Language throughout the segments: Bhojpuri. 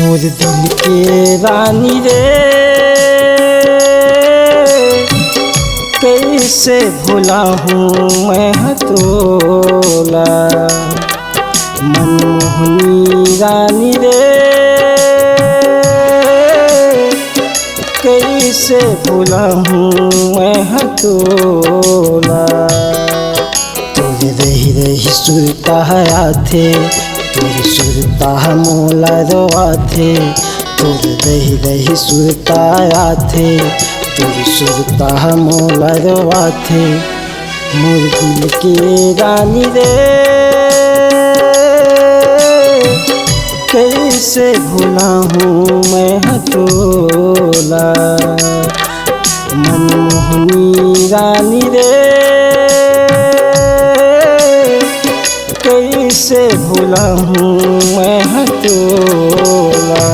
मोर दिल के रानी रे कैसे भुला हूँ मैं हतोला। मनमोहनी रानी रे कैसे भुला हूँ मैं हतोला। तोरे रही रही सुरता आथे तोरे सुरता मोला रोआ थे। तोरे रही रही सुरता आथे तोरे सुरता मोला रोआ थे। मोर दिल के रानी रे कैसे भुला हूँ मैं हतोला। मनमोहनी रानी रे कैसे भुला हूँ मैं हतोला।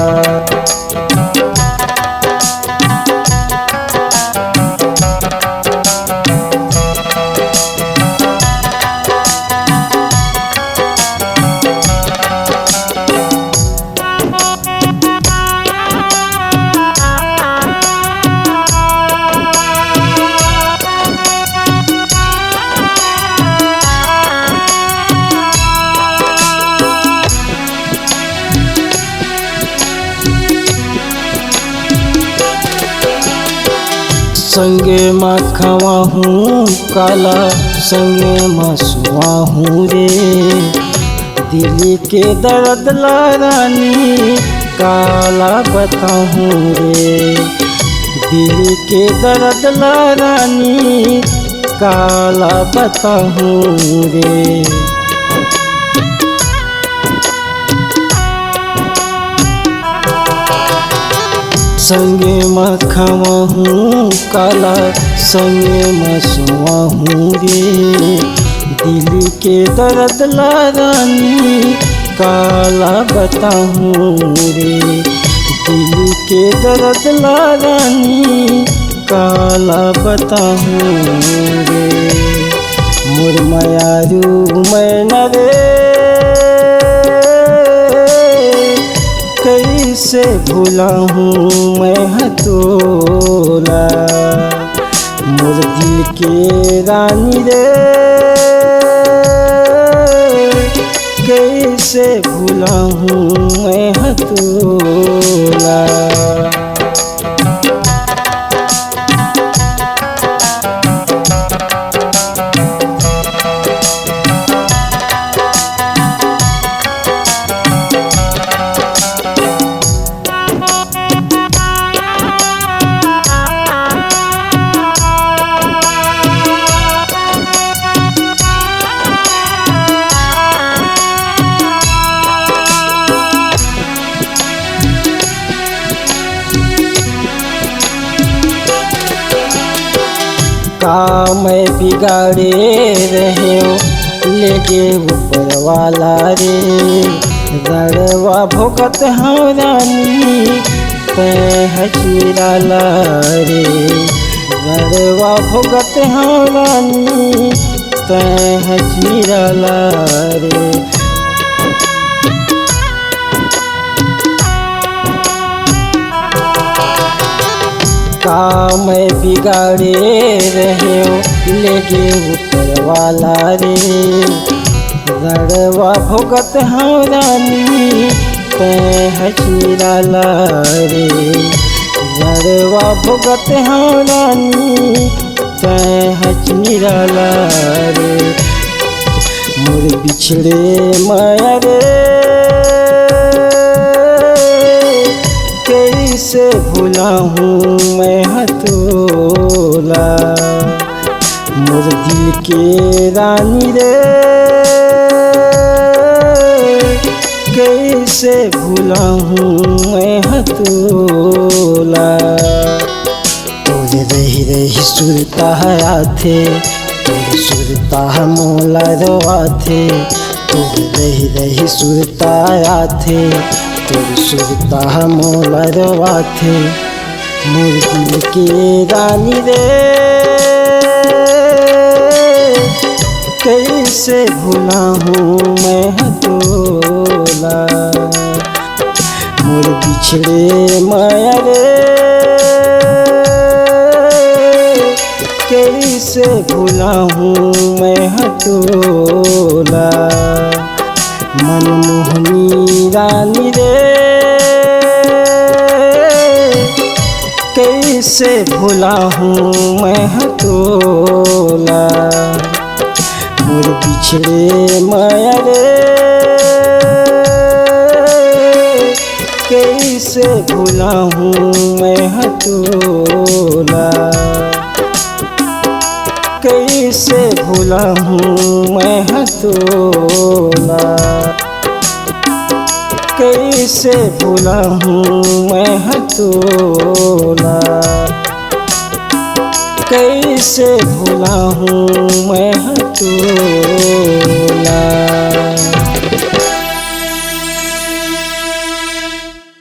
संगे मखवा हूँ काला संगे मसुआ हूँ रे। दिल के दर्द ला रानी काला बताऊँ रे। दिल के दर्द ला रानी काला बताऊँ रे। संगे मखवा हूँ काला संगे मसुआ हूँ रे। दिल के दर्द ला रानी काला बताऊँ रे। दिल के दर्द ला रानी काला बताऊँ रे। मोर मायारू मैना रे कैसे भुला हूँ मैं हतोला। मोर दिल के रानी रे कैसे भुला हूँ मैं हतोला। का मैं बिगाड़े रहे लेके ऊपर वाला रे। रड़वा भोगत हाँ रानी तै हचीराला रे। रड़वा भोगत हाँ रानी तै हचीराला रे। का मैं बिगाड़े रहे लेके ऊपर वाला रे। रड़वा भोगत हाँ रानी तै हचीराला रे। रड़वा भोगत हाँ रानी तै हचीराला रे। मोर बिछड़े माया रे कैसे भुला हूँ मैं हतोला। मोर दिल के रानी रे कैसे भुला हूँ मैं हतोला। तोरे रही रही सुरता आथे तोरे सुरता मोला रोआ थे। तोरे रही रही सुरता आथे तोरे सुरता मोला रोआ थे। मोर दिल के रानी रे कैसे भुला हूँ मैं हतोला। मोर बिछड़े माया रे कैसे भुला हूँ मैं हटोला। मनमोहनी रानी रे कैसे भुला हूँ मैं हटोला। मोर बिछड़े माया रे कैसे भुला हूँ मैं हटोला। कैसे भुला हूँ मैं हटोला। कैसे भुला हूँ मैं हटोला। कैसे भुला हूँ मैं हटोला।